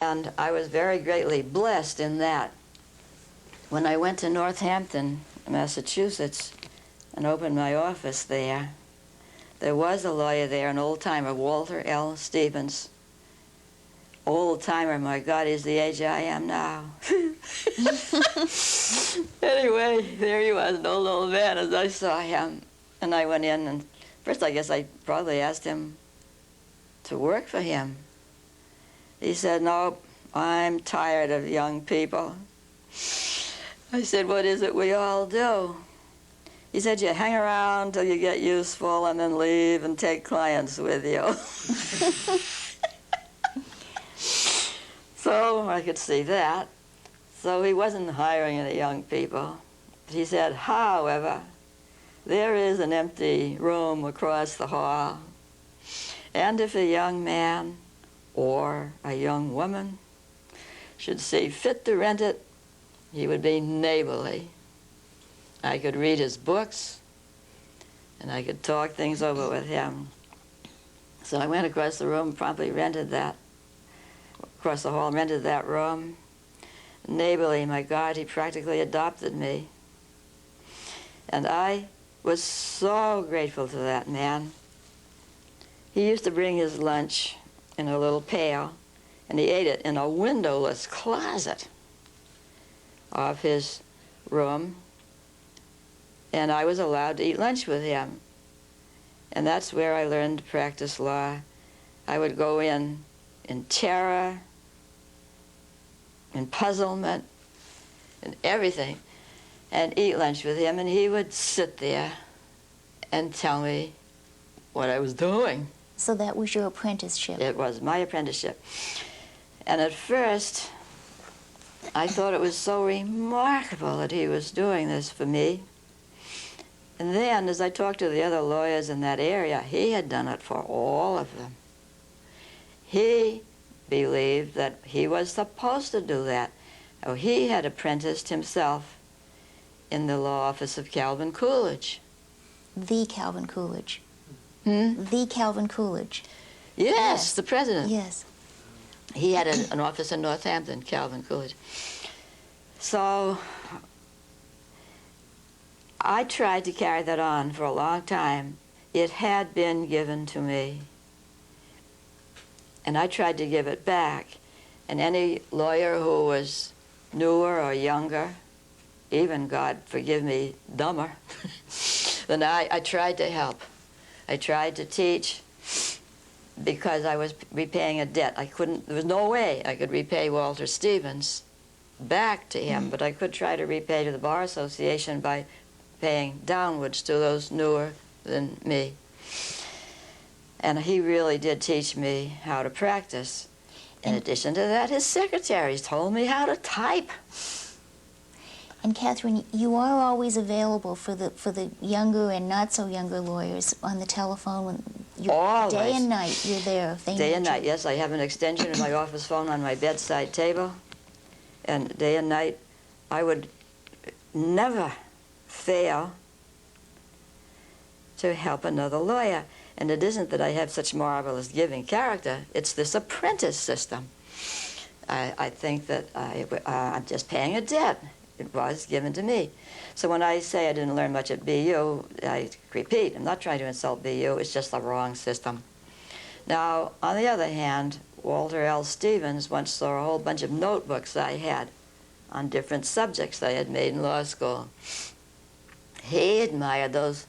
And I was very greatly blessed in that. When I went to Northampton, Massachusetts, and opened my office there, there was a lawyer there, an old-timer, Walter L. Stevens. Old-timer, my God, he's the age I am now. Anyway, there he was, an old man, as I saw him. And I went in, and first I guess I probably asked him to work for him. He said, "No, I'm tired of young people." I said, "What is it we all do?" He said, "You hang around till you get useful and then leave and take clients with you." So I could see that. So he wasn't hiring any young people. He said, "However, there is an empty room across the hall, and if a young man or a young woman should see fit to rent it, he would be neighborly. I could read his books, and I could talk things over with him." So I went across the room, promptly rented that, across the hall, rented that room. Neighborly, my God, he practically adopted me. And I was so grateful to that man. He used to bring his lunch in a little pail, and he ate it in a windowless closet of his room, and I was allowed to eat lunch with him. And that's where I learned to practice law. I would go in terror, in puzzlement, and everything, and eat lunch with him, and he would sit there and tell me what I was doing. So that was your apprenticeship? It was my apprenticeship. And at first, I thought it was so remarkable that he was doing this for me. And then, as I talked to the other lawyers in that area, he had done it for all of them. He believed that he was supposed to do that. Oh, he had apprenticed himself in the law office of Calvin Coolidge. The Calvin Coolidge. Hmm? The Calvin Coolidge. Yes, the president. Yes. He had an office in Northampton, Calvin Coolidge. So I tried to carry that on for a long time. It had been given to me. And I tried to give it back. And any lawyer who was newer or younger, even, God forgive me, dumber, then I tried to help. I tried to teach because I was repaying a debt. There was no way I could repay Walter Stevens back to him, but I could try to repay to the Bar Association by paying downwards to those newer than me. And he really did teach me how to practice. In addition to that, his secretaries told me how to type. And Catherine, you are always available for the younger and not so younger lawyers on the telephone. When Always. Day and night, you're there. If they Day need and you. night, yes. I have an extension in my office phone on my bedside table. And day and night, I would never fail to help another lawyer. And it isn't that I have such marvelous giving character. It's this apprentice system. I think that I'm just paying a debt. It was given to me. So when I say I didn't learn much at BU, I repeat, I'm not trying to insult BU, it's just the wrong system. Now, on the other hand, Walter L. Stevens once saw a whole bunch of notebooks I had on different subjects I had made in law school. He admired those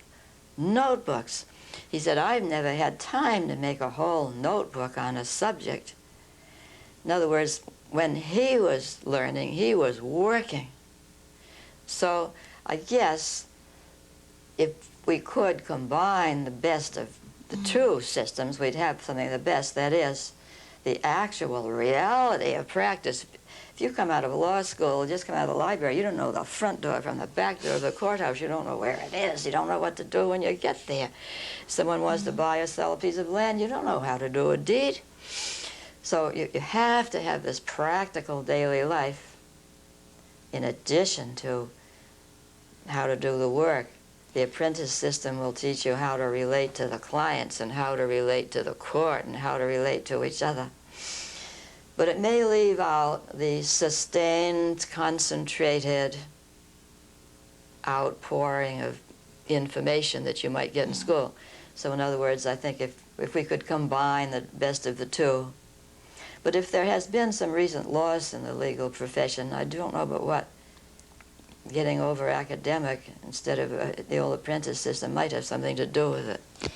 notebooks. He said, "I've never had time to make a whole notebook on a subject." In other words, when he was learning, he was working. So I guess if we could combine the best of the two systems, we'd have something of the best. That is, the actual reality of practice. If you come out of law school, just come out of the library, you don't know the front door from the back door of the courthouse. You don't know where it is. You don't know what to do when you get there. Someone wants to buy or sell a piece of land, you don't know how to do a deed. So you have to have this practical daily life in addition to how to do the work. The apprentice system will teach you how to relate to the clients and how to relate to the court and how to relate to each other. But it may leave out the sustained, concentrated outpouring of information that you might get in school. So in other words, I think if we could combine the best of the two. But if there has been some recent loss in the legal profession, I don't know about what, getting over academic instead of the old apprentice system might have something to do with it.